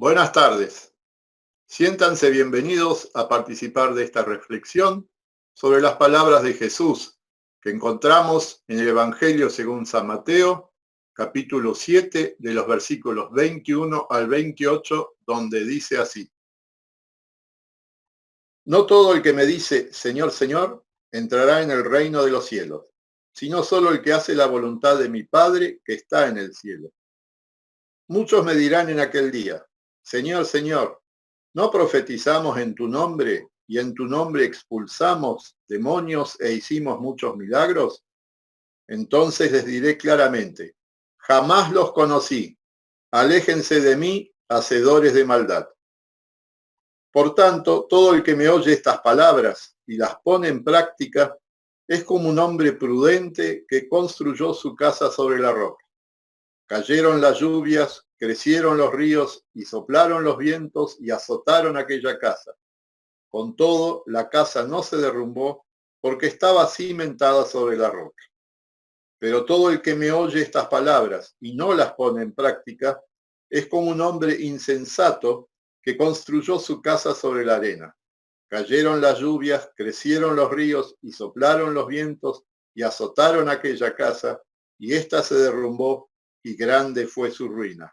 Buenas tardes. Siéntanse bienvenidos a participar de esta reflexión sobre las palabras de Jesús que encontramos en el Evangelio según San Mateo, capítulo 7, de los versículos 21 al 28, donde dice así: No todo el que me dice, Señor, Señor, entrará en el reino de los cielos, sino solo el que hace la voluntad de mi Padre que está en el cielo. Muchos me dirán en aquel día, Señor, Señor, ¿no profetizamos en tu nombre y en tu nombre expulsamos demonios e hicimos muchos milagros? Entonces les diré claramente, jamás los conocí, aléjense de mí, hacedores de maldad. Por tanto, todo el que me oye estas palabras y las pone en práctica es como un hombre prudente que construyó su casa sobre la roca. Cayeron las lluvias, crecieron los ríos y soplaron los vientos y azotaron aquella casa. Con todo, la casa no se derrumbó porque estaba cimentada sobre la roca. Pero todo el que me oye estas palabras y no las pone en práctica es como un hombre insensato que construyó su casa sobre la arena. Cayeron las lluvias, crecieron los ríos y soplaron los vientos y azotaron aquella casa, y ésta se derrumbó y grande fue su ruina.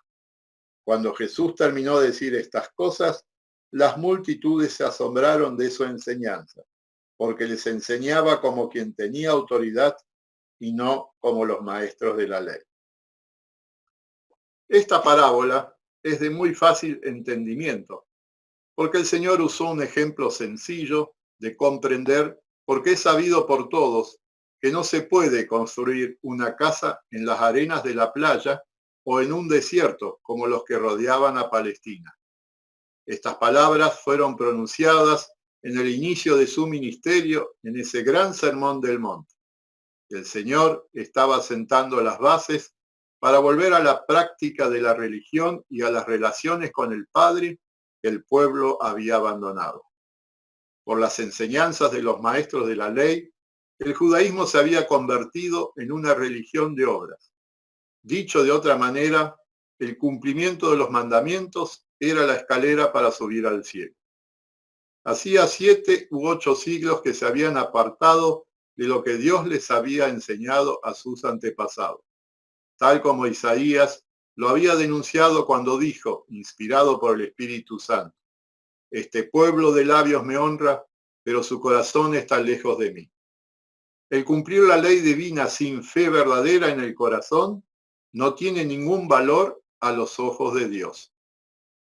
Cuando Jesús terminó de decir estas cosas, las multitudes se asombraron de su enseñanza, porque les enseñaba como quien tenía autoridad y no como los maestros de la ley. Esta parábola es de muy fácil entendimiento, porque el Señor usó un ejemplo sencillo de comprender, porque es sabido por todos que no se puede construir una casa en las arenas de la playa o en un desierto como los que rodeaban a Palestina. Estas palabras fueron pronunciadas en el inicio de su ministerio en ese gran sermón del monte. El Señor estaba sentando las bases para volver a la práctica de la religión y a las relaciones con el Padre que el pueblo había abandonado. Por las enseñanzas de los maestros de la ley, el judaísmo se había convertido en una religión de obras. Dicho de otra manera, el cumplimiento de los mandamientos era la escalera para subir al cielo. Hacía 7 u 8 siglos que se habían apartado de lo que Dios les había enseñado a sus antepasados, tal como Isaías lo había denunciado cuando dijo, inspirado por el Espíritu Santo: Este pueblo de labios me honra, pero su corazón está lejos de mí. El cumplir la ley divina sin fe verdadera en el corazón no tiene ningún valor a los ojos de Dios.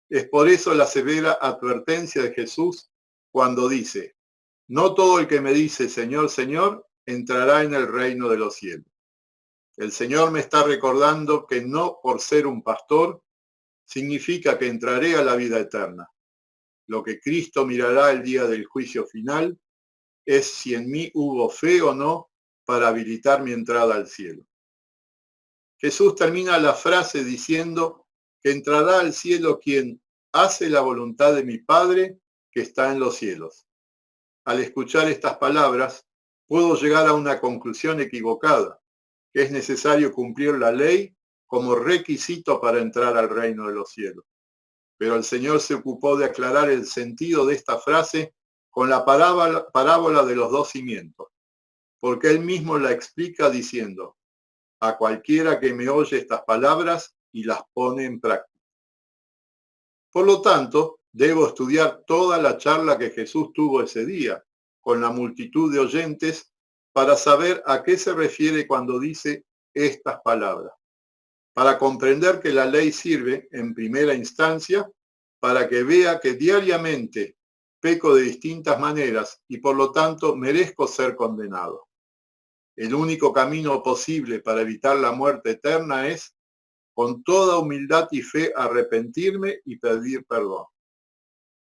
Es por eso la severa advertencia de Jesús cuando dice, no todo el que me dice Señor, Señor, entrará en el reino de los cielos. El Señor me está recordando que no por ser un pastor significa que entraré a la vida eterna. Lo que Cristo mirará el día del juicio final es si en mí hubo fe o no para habilitar mi entrada al cielo. Jesús termina la frase diciendo que entrará al cielo quien hace la voluntad de mi Padre que está en los cielos. Al escuchar estas palabras, puedo llegar a una conclusión equivocada, que es necesario cumplir la ley como requisito para entrar al reino de los cielos. Pero el Señor se ocupó de aclarar el sentido de esta frase con la parábola de los 2 cimientos, porque él mismo la explica diciendo, a cualquiera que me oye estas palabras y las pone en práctica. Por lo tanto, debo estudiar toda la charla que Jesús tuvo ese día con la multitud de oyentes para saber a qué se refiere cuando dice estas palabras, para comprender que la ley sirve en primera instancia para que vea que diariamente peco de distintas maneras y por lo tanto merezco ser condenado. El único camino posible para evitar la muerte eterna es, con toda humildad y fe, arrepentirme y pedir perdón.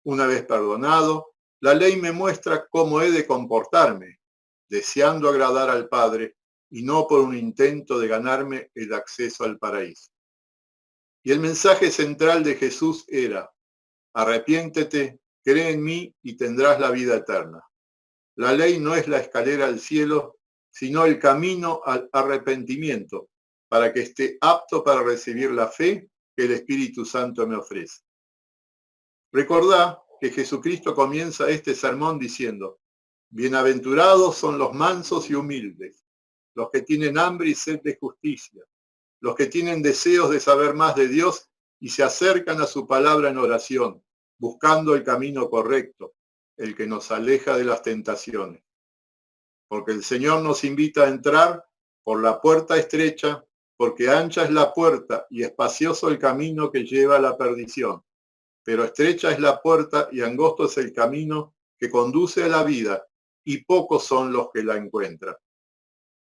Una vez perdonado, la ley me muestra cómo he de comportarme, deseando agradar al Padre y no por un intento de ganarme el acceso al paraíso. Y el mensaje central de Jesús era, arrepiéntete, cree en mí y tendrás la vida eterna. La ley no es la escalera al cielo, sino el camino al arrepentimiento, para que esté apto para recibir la fe que el Espíritu Santo me ofrece. Recordá que Jesucristo comienza este sermón diciendo: bienaventurados son los mansos y humildes, los que tienen hambre y sed de justicia, los que tienen deseos de saber más de Dios y se acercan a su palabra en oración, buscando el camino correcto, el que nos aleja de las tentaciones. Porque el Señor nos invita a entrar por la puerta estrecha, porque ancha es la puerta y espacioso el camino que lleva a la perdición. Pero estrecha es la puerta y angosto es el camino que conduce a la vida, y pocos son los que la encuentran.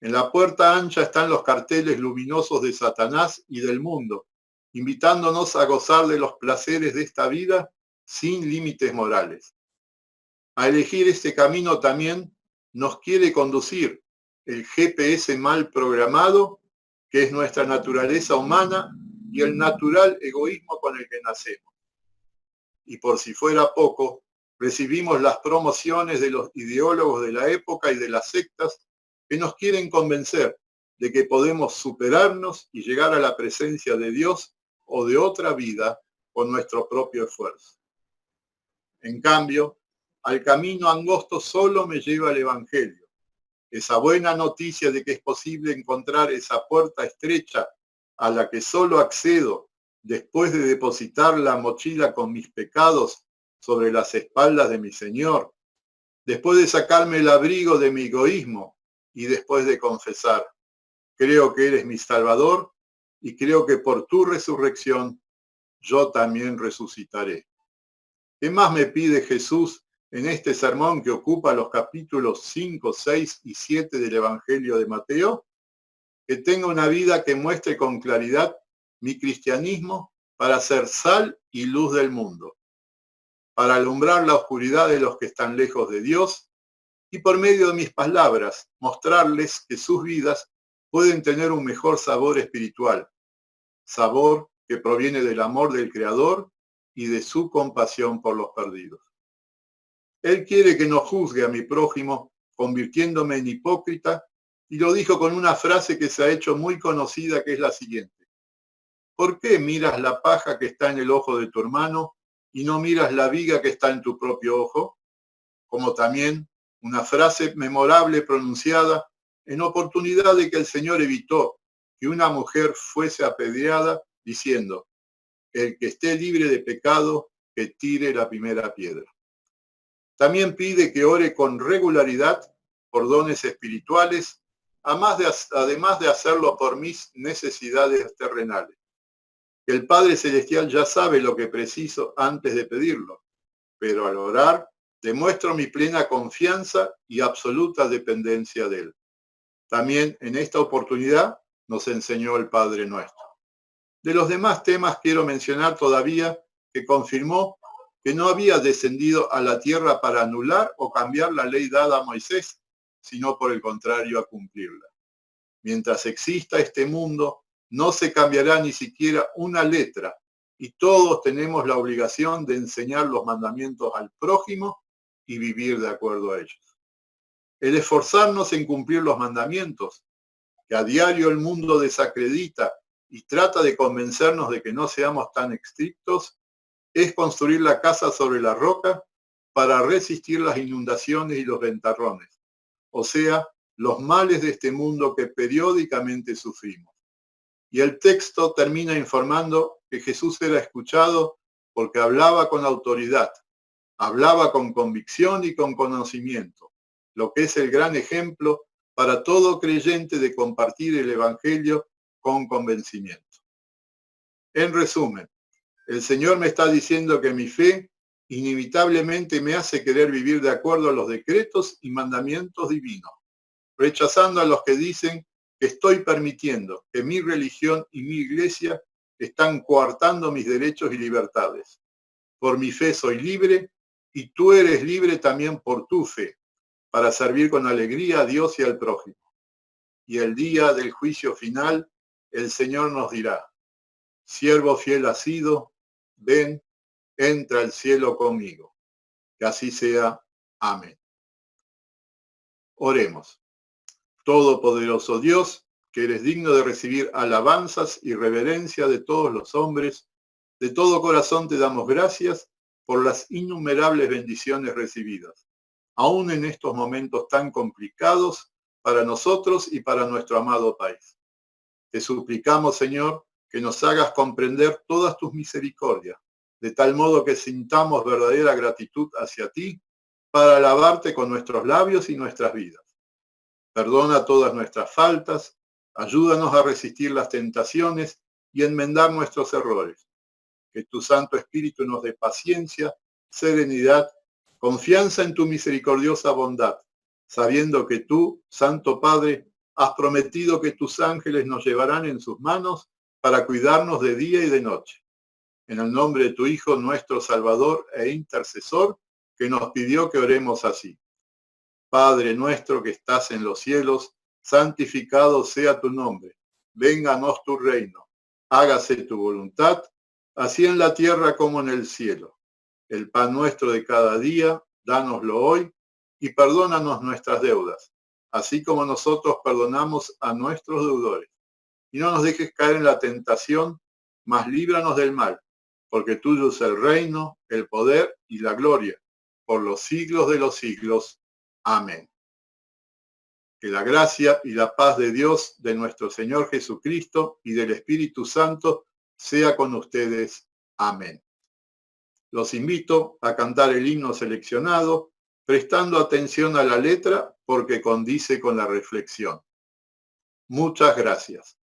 En la puerta ancha están los carteles luminosos de Satanás y del mundo, invitándonos a gozar de los placeres de esta vida sin límites morales. A elegir este camino también nos quiere conducir el GPS mal programado, que es nuestra naturaleza humana y el natural egoísmo con el que nacemos. Y por si fuera poco, recibimos las promociones de los ideólogos de la época y de las sectas que nos quieren convencer de que podemos superarnos y llegar a la presencia de Dios o de otra vida con nuestro propio esfuerzo. En cambio, al camino angosto solo me lleva el Evangelio, esa buena noticia de que es posible encontrar esa puerta estrecha a la que solo accedo después de depositar la mochila con mis pecados sobre las espaldas de mi Señor, después de sacarme el abrigo de mi egoísmo y después de confesar: creo que eres mi Salvador y creo que por tu resurrección yo también resucitaré. ¿Qué más me pide Jesús en este sermón que ocupa los capítulos 5, 6 y 7 del Evangelio de Mateo? Que tenga una vida que muestre con claridad mi cristianismo para ser sal y luz del mundo, para alumbrar la oscuridad de los que están lejos de Dios y por medio de mis palabras mostrarles que sus vidas pueden tener un mejor sabor espiritual, sabor que proviene del amor del Creador y de su compasión por los perdidos. Él quiere que no juzgue a mi prójimo convirtiéndome en hipócrita, y lo dijo con una frase que se ha hecho muy conocida, que es la siguiente: ¿por qué miras la paja que está en el ojo de tu hermano y no miras la viga que está en tu propio ojo? Como también una frase memorable pronunciada en oportunidad de que el Señor evitó que una mujer fuese apedreada, diciendo: el que esté libre de pecado, que tire la primera piedra. También pide que ore con regularidad por dones espirituales, además de hacerlo por mis necesidades terrenales. Que el Padre Celestial ya sabe lo que preciso antes de pedirlo, pero al orar demuestro mi plena confianza y absoluta dependencia de Él. También en esta oportunidad nos enseñó el Padre Nuestro. De los demás temas quiero mencionar todavía que confirmó que no había descendido a la tierra para anular o cambiar la ley dada a Moisés, sino por el contrario a cumplirla. Mientras exista este mundo, no se cambiará ni siquiera una letra, y todos tenemos la obligación de enseñar los mandamientos al prójimo y vivir de acuerdo a ellos. El esforzarnos en cumplir los mandamientos, que a diario el mundo desacredita y trata de convencernos de que no seamos tan estrictos, es construir la casa sobre la roca para resistir las inundaciones y los ventarrones, o sea, los males de este mundo que periódicamente sufrimos. Y el texto termina informando que Jesús era escuchado porque hablaba con autoridad, hablaba con convicción y con conocimiento, lo que es el gran ejemplo para todo creyente de compartir el Evangelio con convencimiento. En resumen, el Señor me está diciendo que mi fe inevitablemente me hace querer vivir de acuerdo a los decretos y mandamientos divinos, rechazando a los que dicen que estoy permitiendo que mi religión y mi iglesia están coartando mis derechos y libertades. Por mi fe soy libre y tú eres libre también por tu fe, para servir con alegría a Dios y al prójimo. Y el día del juicio final, el Señor nos dirá: siervo fiel has sido, ven, entra al cielo conmigo. Que así sea. Amén. Oremos. Todopoderoso Dios, que eres digno de recibir alabanzas y reverencia de todos los hombres, de todo corazón te damos gracias por las innumerables bendiciones recibidas, aún en estos momentos tan complicados para nosotros y para nuestro amado país. Te suplicamos, Señor, que nos hagas comprender todas tus misericordias, de tal modo que sintamos verdadera gratitud hacia ti para alabarte con nuestros labios y nuestras vidas. Perdona todas nuestras faltas, ayúdanos a resistir las tentaciones y enmendar nuestros errores. Que tu Santo Espíritu nos dé paciencia, serenidad, confianza en tu misericordiosa bondad, sabiendo que tú, Santo Padre, has prometido que tus ángeles nos llevarán en sus manos para cuidarnos de día y de noche. En el nombre de tu Hijo, nuestro Salvador e intercesor, que nos pidió que oremos así. Padre nuestro que estás en los cielos, santificado sea tu nombre. Vénganos tu reino. Hágase tu voluntad, así en la tierra como en el cielo. El pan nuestro de cada día, dánoslo hoy, y perdónanos nuestras deudas, así como nosotros perdonamos a nuestros deudores. Y no nos dejes caer en la tentación, mas líbranos del mal, porque tuyo es el reino, el poder y la gloria, por los siglos de los siglos. Amén. Que la gracia y la paz de Dios, de nuestro Señor Jesucristo y del Espíritu Santo sea con ustedes. Amén. Los invito a cantar el himno seleccionado, prestando atención a la letra porque condice con la reflexión. Muchas gracias.